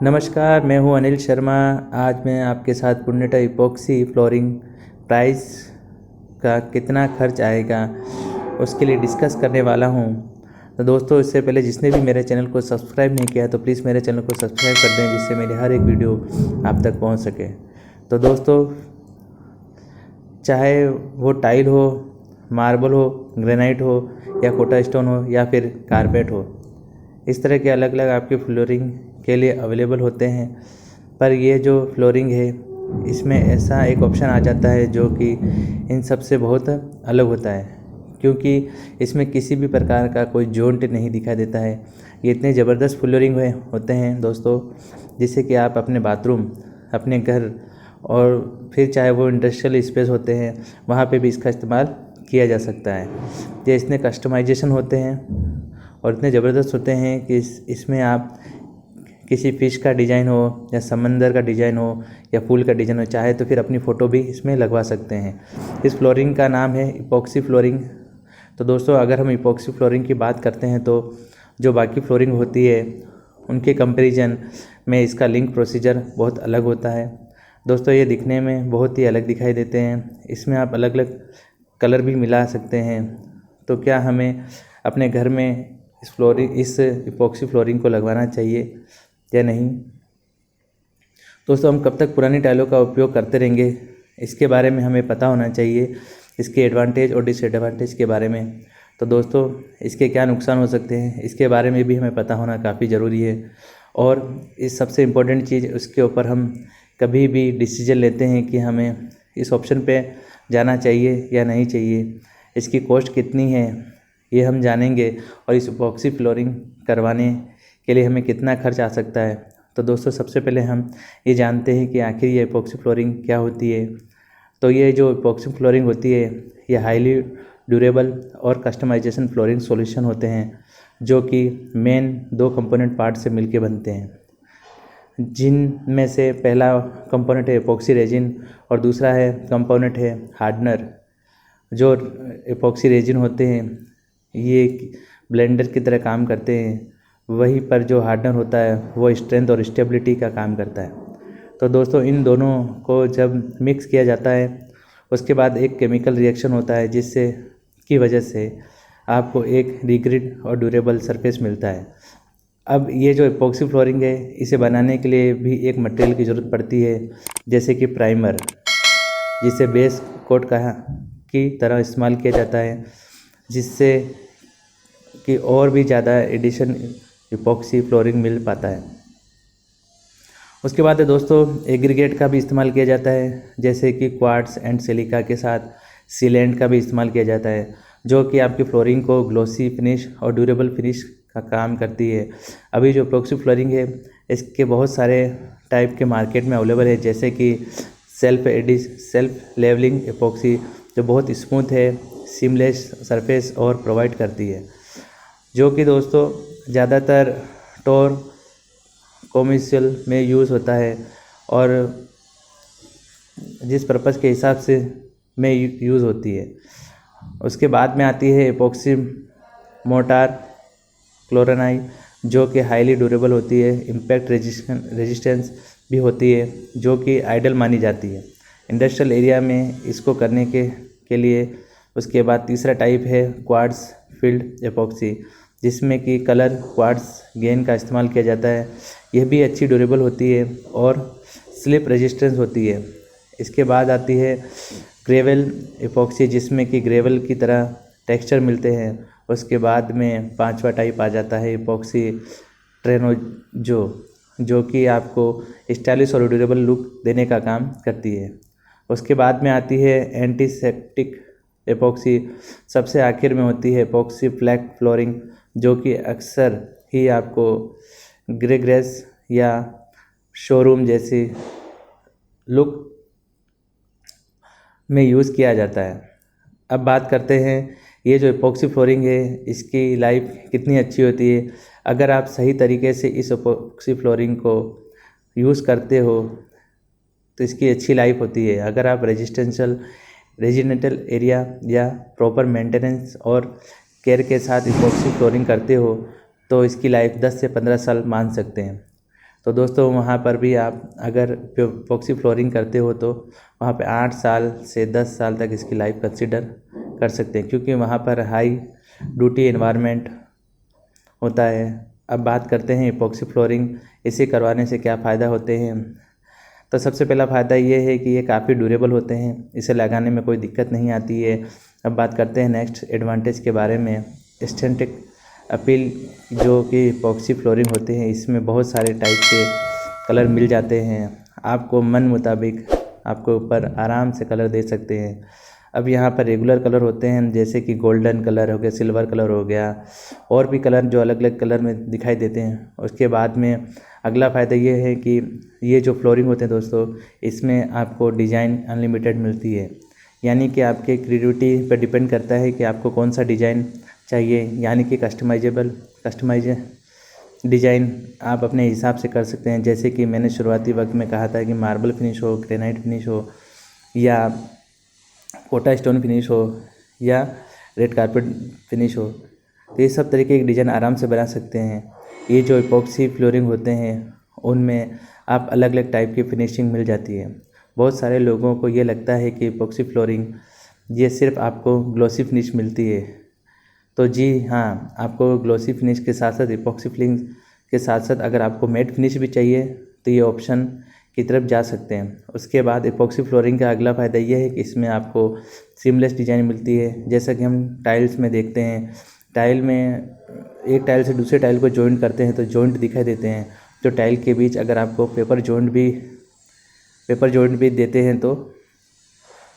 नमस्कार, मैं हूं अनिल शर्मा। आज मैं आपके साथ पुर्नेटा इपॉक्सी फ्लोरिंग प्राइस का कितना खर्च आएगा उसके लिए डिस्कस करने वाला हूं। तो दोस्तों, इससे पहले जिसने भी मेरे चैनल को सब्सक्राइब नहीं किया तो प्लीज़ मेरे चैनल को सब्सक्राइब कर दें, जिससे मेरी हर एक वीडियो आप तक पहुंच सके। तो दोस्तों, चाहे वो टाइल हो, मार्बल हो, ग्रेनाइट हो या कोटा स्टोन हो या फिर कारपेट हो, इस तरह के अलग अलग आपके फ्लोरिंग के लिए अवेलेबल होते हैं। पर ये जो फ्लोरिंग है, इसमें ऐसा एक ऑप्शन आ जाता है जो कि इन सब से बहुत अलग होता है, क्योंकि इसमें किसी भी प्रकार का कोई जॉइंट नहीं दिखाई देता है। ये इतने ज़बरदस्त फ्लोरिंग होते हैं दोस्तों, जिससे कि आप अपने बाथरूम, अपने घर और फिर चाहे वो इंडस्ट्रियल स्पेस होते हैं, वहाँ पे भी इसका इस्तेमाल किया जा सकता है। ये इतने कस्टमाइजेशन होते हैं और इतने ज़बरदस्त होते हैं कि इसमें आप किसी फ़िश का डिज़ाइन हो या समंदर का डिज़ाइन हो या फूल का डिज़ाइन हो, चाहे तो फिर अपनी फ़ोटो भी इसमें लगवा सकते हैं। इस फ्लोरिंग का नाम है इपॉक्सी फ्लोरिंग। तो दोस्तों, अगर हम इपॉक्सी फ्लोरिंग की बात करते हैं तो जो बाकी फ्लोरिंग होती है उनके कंपैरिजन में इसका लिंक प्रोसीजर बहुत अलग होता है। दोस्तों, ये दिखने में बहुत ही अलग दिखाई देते हैं। इसमें आप अलग अलग कलर भी मिला सकते हैं। तो क्या हमें अपने घर में इस इपॉक्सी फ्लोरिंग को लगवाना चाहिए या नहीं? दोस्तों, हम कब तक पुरानी टाइलों का उपयोग करते रहेंगे, इसके बारे में हमें पता होना चाहिए, इसके एडवांटेज और डिसएडवांटेज के बारे में। तो दोस्तों, इसके क्या नुकसान हो सकते हैं, इसके बारे में भी हमें पता होना काफ़ी ज़रूरी है। और इस सबसे इम्पोर्टेंट चीज़, उसके ऊपर हम कभी भी डिसीजन लेते हैं कि हमें इस ऑप्शन पे जाना चाहिए या नहीं चाहिए, इसकी कॉस्ट कितनी है, ये हम जानेंगे। और इस इपॉक्सी फ्लोरिंग करवाने के लिए हमें कितना खर्च आ सकता है। तो दोस्तों, सबसे पहले हम ये जानते हैं कि आखिर ये इपॉक्सी फ्लोरिंग क्या होती है। तो ये जो इपॉक्सी फ्लोरिंग होती है, ये हाईली ड्यूरेबल और कस्टमाइजेशन फ्लोरिंग सॉल्यूशन होते हैं, जो कि मेन 2 कंपोनेंट पार्ट से मिलके बनते हैं, जिनमें से पहला कंपोनेंट है इपॉक्सी रेजिन और दूसरा कंपोनेंट है हार्डनर। जो इपॉक्सी रेजिन होते हैं ये ब्लेंडर की तरह काम करते हैं, वहीं पर जो हार्डनर होता है वो स्ट्रेंथ और स्टेबिलिटी का काम करता है। तो दोस्तों, इन दोनों को जब मिक्स किया जाता है, उसके बाद एक केमिकल रिएक्शन होता है, जिससे की वजह से आपको एक रिग्रिड और ड्यूरेबल सरफेस मिलता है। अब ये जो इपॉक्सी फ्लोरिंग है, इसे बनाने के लिए भी एक मटेरियल की ज़रूरत पड़ती है, जैसे कि प्राइमर, जिसे बेस कोट की तरह इस्तेमाल किया जाता है, जिससे कि और भी ज़्यादा एडिशन इपॉक्सी फ्लोरिंग मिल पाता है। उसके बाद दोस्तों, एग्रीगेट का भी इस्तेमाल किया जाता है, जैसे कि क्वार्ट्स एंड सिलिका के साथ सीलेंट का भी इस्तेमाल किया जाता है, जो कि आपकी फ्लोरिंग को ग्लोसी फिनिश और ड्यूरेबल फिनिश का काम करती है। अभी जो इपॉक्सी फ्लोरिंग है, इसके बहुत सारे टाइप के मार्केट में अवेलेबल है, जैसे कि सेल्फ लेवलिंग इपॉक्सी, जो बहुत स्मूथ है, सीमलेस सरफेस और प्रोवाइड करती है, जो कि दोस्तों ज़्यादातर टोर कॉमर्शियल में यूज़ होता है और जिस पर्पज़ के हिसाब से में यूज़ होती है। उसके बाद में आती है इपॉक्सी मोर्टार क्लोरानाई, जो कि हाईली ड्यूरेबल होती है, इम्पैक्ट रेजिस्टेंस भी होती है, जो कि आइडल मानी जाती है इंडस्ट्रियल एरिया में इसको करने के लिए। उसके बाद तीसरा टाइप है क्वार्ट्ज फील्ड एपॉक्सी, जिसमें कि कलर क्वार्ट्ज गेन का इस्तेमाल किया जाता है। यह भी अच्छी ड्यूरेबल होती है और स्लिप रेजिस्टेंस होती है। इसके बाद आती है ग्रेवल एपॉक्सी, जिसमें कि ग्रेवल की तरह टेक्सचर मिलते हैं। उसके बाद में 5वां टाइप आ जाता है इपॉक्सी ट्रेनोजो, जो कि आपको स्टाइलिश और ड्यूरेबल लुक देने का काम करती है। उसके बाद में आती है एंटीसेप्टिक एपॉक्सी। सबसे आखिर में होती है एपॉक्सी फ्लैग फ्लोरिंग, जो कि अक्सर ही आपको ग्रेग्रेस या शोरूम जैसी लुक में यूज़ किया जाता है। अब बात करते हैं ये जो इपॉक्सी फ्लोरिंग है, इसकी लाइफ कितनी अच्छी होती है। अगर आप सही तरीके से इस इपॉक्सी फ्लोरिंग को यूज़ करते हो तो इसकी अच्छी लाइफ होती है। अगर आप रेजिडेंशियल एरिया या प्रॉपर मेंटेनेंस और केयर के साथ इपॉक्सी फ्लोरिंग करते हो तो इसकी लाइफ 10 से 15 साल मान सकते हैं। तो दोस्तों वहाँ पर भी आप अगर इपॉक्सी फ्लोरिंग करते हो तो वहाँ पे 8 साल से 10 साल तक इसकी लाइफ कंसिडर कर सकते हैं, क्योंकि वहाँ पर हाई ड्यूटी एनवायरनमेंट होता है। अब बात करते हैं इपॉक्सी फ्लोरिंग इसे करवाने से क्या फ़ायदा होते हैं। तो सबसे पहला फ़ायदा ये है कि ये काफ़ी ड्यूरेबल होते हैं, इसे लगाने में कोई दिक्कत नहीं आती है। अब बात करते हैं नेक्स्ट एडवांटेज के बारे में। एस्थेटिक अपील जो कि इपॉक्सी फ्लोरिंग होते हैं, इसमें बहुत सारे टाइप के कलर मिल जाते हैं। आपको मन मुताबिक आपको ऊपर आराम से कलर दे सकते हैं। अब यहाँ पर रेगुलर कलर होते हैं, जैसे कि गोल्डन कलर हो गया, सिल्वर कलर हो गया, और भी कलर जो अलग अलग कलर में दिखाई देते हैं। उसके बाद में अगला फ़ायदा ये है कि ये जो फ्लोरिंग होते हैं दोस्तों, इसमें आपको डिज़ाइन अनलिमिटेड मिलती है। यानी कि आपके क्रिएटिविटी पर डिपेंड करता है कि आपको कौन सा डिज़ाइन चाहिए, यानी कि कस्टमाइज डिज़ाइन आप अपने हिसाब से कर सकते हैं। जैसे कि मैंने शुरुआती वक्त में कहा था कि मार्बल फिनिश हो, ग्रेनाइट फिनिश हो, या कोटा स्टोन फिनिश हो, या रेड कारपेट फिनिश हो, तो ये सब तरीके के डिज़ाइन आराम से बना सकते हैं। ये जो इपॉक्सी फ्लोरिंग होते हैं उनमें आप अलग अलग टाइप की फिनिशिंग मिल जाती है। बहुत सारे लोगों को ये लगता है कि इपॉक्सी फ्लोरिंग ये सिर्फ आपको ग्लॉसी फिनिश मिलती है, तो जी हाँ, आपको ग्लॉसी फिनिश के साथ साथ इपॉक्सी फिनिश के साथ साथ अगर आपको मैट फिनिश भी चाहिए तो ये ऑप्शन की तरफ जा सकते हैं। उसके बाद इपॉक्सी फ्लोरिंग का अगला फ़ायदा ये है कि इसमें आपको सीमलेस डिज़ाइन मिलती है। जैसा कि हम टाइल्स में देखते हैं, टाइल में एक टाइल से दूसरे टाइल को जॉइंट करते हैं तो जॉइंट दिखाई देते हैं। जो टाइल के बीच अगर आपको पेपर जॉइंट भी देते हैं तो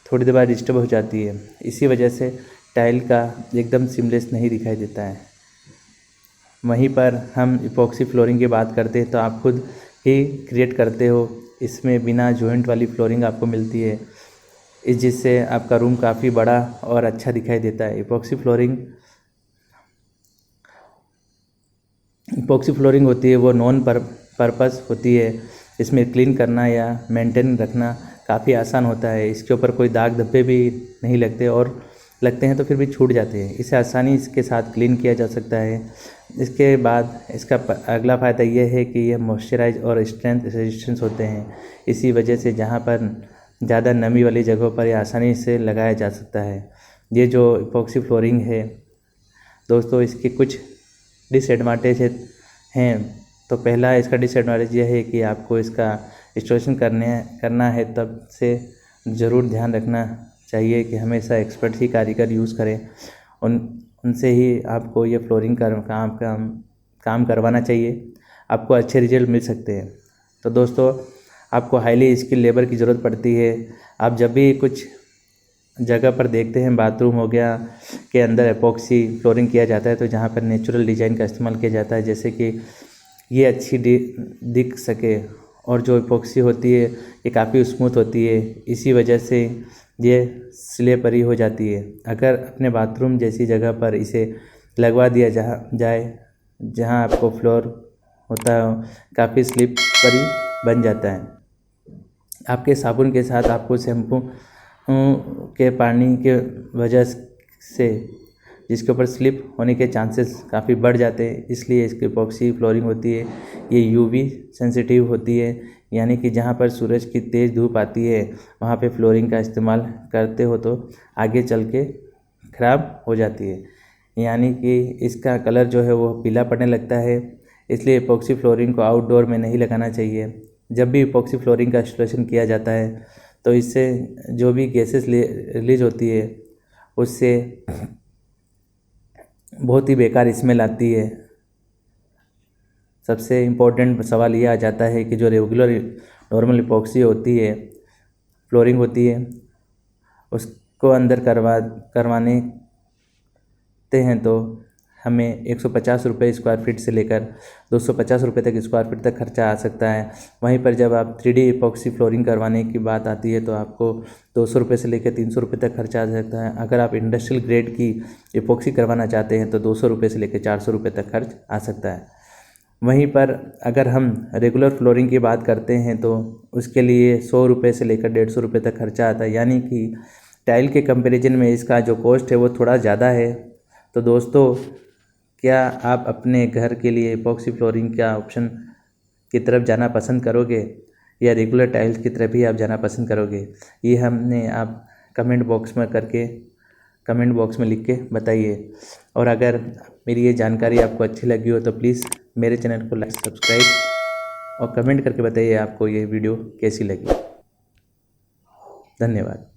थोड़ी देर बाद डिस्टर्ब हो जाती है। इसी वजह से टाइल का एकदम सीमलेस नहीं दिखाई देता है। वहीं पर हम इपॉक्सी फ्लोरिंग की बात करते हैं तो आप खुद ही क्रिएट करते हो। इसमें बिना जॉइंट वाली फ्लोरिंग आपको मिलती है, जिससे आपका रूम काफ़ी बड़ा और अच्छा दिखाई देता है। इपॉक्सी फ्लोरिंग होती है वो नॉन पर्पस होती है। इसमें क्लीन करना या मेंटेन रखना काफ़ी आसान होता है। इसके ऊपर कोई दाग धब्बे भी नहीं लगते, और लगते हैं तो फिर भी छूट जाते हैं। इसे आसानी इसके साथ क्लीन किया जा सकता है। इसके बाद इसका अगला फ़ायदा ये है कि यह मॉइस्चराइज और स्ट्रेंथ रेजिस्टेंस होते हैं। इसी वजह से जहाँ पर ज़्यादा नमी वाली जगहों पर यह आसानी से लगाया जा सकता है। ये जो इपॉक्सी फ्लोरिंग है दोस्तों, इसके कुछ डिसएडवांटेज हैं। तो पहला इसका डिसएडवांटेज यह है कि आपको इसका इंस्टॉलेशन करना है तब से ज़रूर ध्यान रखना चाहिए कि हमेशा एक्सपर्ट ही कारीगर यूज़ करें। उनसे ही आपको ये फ्लोरिंग का काम करवाना चाहिए। आपको अच्छे रिजल्ट मिल सकते हैं। तो दोस्तों, आपको हाईली स्किल लेबर की ज़रूरत पड़ती है। आप जब भी कुछ जगह पर देखते हैं, बाथरूम हो गया के अंदर एपॉक्सी फ्लोरिंग किया जाता है, तो जहाँ पर नेचुरल डिज़ाइन का इस्तेमाल किया जाता है, जैसे कि ये अच्छी दिख सके। और जो एपॉक्सी होती है ये काफ़ी स्मूथ होती है, इसी वजह से ये स्लिपरी हो जाती है। अगर अपने बाथरूम जैसी जगह पर इसे लगवा दिया जहाँ आपको फ्लोर होता है, काफ़ी स्लिपरी बन जाता है। आपके साबुन के साथ आपको शैम्पू के पानी के वजह से जिसके ऊपर स्लिप होने के चांसेस काफ़ी बढ़ जाते हैं। इसलिए इसकी इपॉक्सी फ्लोरिंग होती है ये यूवी सेंसिटिव होती है, यानी कि जहाँ पर सूरज की तेज़ धूप आती है वहाँ पे फ्लोरिंग का इस्तेमाल करते हो तो आगे चल के ख़राब हो जाती है, यानी कि इसका कलर जो है वो पीला पड़ने लगता है। इसलिए इपॉक्सी फ्लोरिंग को आउटडोर में नहीं लगाना चाहिए। जब भी इपॉक्सी फ्लोरिंग का इंस्टॉलेशन किया जाता है तो इससे जो भी गैसेस रिलीज होती है उससे बहुत ही बेकार स्मेल आती है। सबसे इम्पोर्टेंट सवाल ये आ जाता है कि जो रेगुलर नॉर्मल इपॉक्सी होती है, फ्लोरिंग होती है, उसको अंदर करवाने हैं तो हमें 150 रुपये स्क्वायर फीट से लेकर 250 रुपये तक स्क्वायर फीट तक खर्चा आ सकता है। वहीं पर जब आप 3D इपॉक्सी फ्लोरिंग करवाने की बात आती है तो आपको 200 रुपये से लेकर 300 रुपये तक खर्चा आ सकता है। अगर आप इंडस्ट्रियल ग्रेड की इपॉक्सी करवाना चाहते हैं तो 200 रुपये से लेकर 400 रुपये तक खर्च आ सकता है। वहीं पर अगर हम रेगुलर फ्लोरिंग की बात करते हैं तो उसके लिए 100 रुपये से लेकर 150 रुपये तक खर्चा आता है, यानी कि टाइल के कंपैरिजन में इसका जो कॉस्ट है वो थोड़ा ज़्यादा है। तो दोस्तों, क्या आप अपने घर के लिए इपॉक्सी फ्लोरिंग का ऑप्शन की तरफ जाना पसंद करोगे या रेगुलर टाइल्स की तरफ ही आप जाना पसंद करोगे, ये हमने आप कमेंट बॉक्स में लिख के बताइए। और अगर मेरी ये जानकारी आपको अच्छी लगी हो तो प्लीज़ मेरे चैनल को लाइक, सब्सक्राइब और कमेंट करके बताइए आपको ये वीडियो कैसी लगी। धन्यवाद।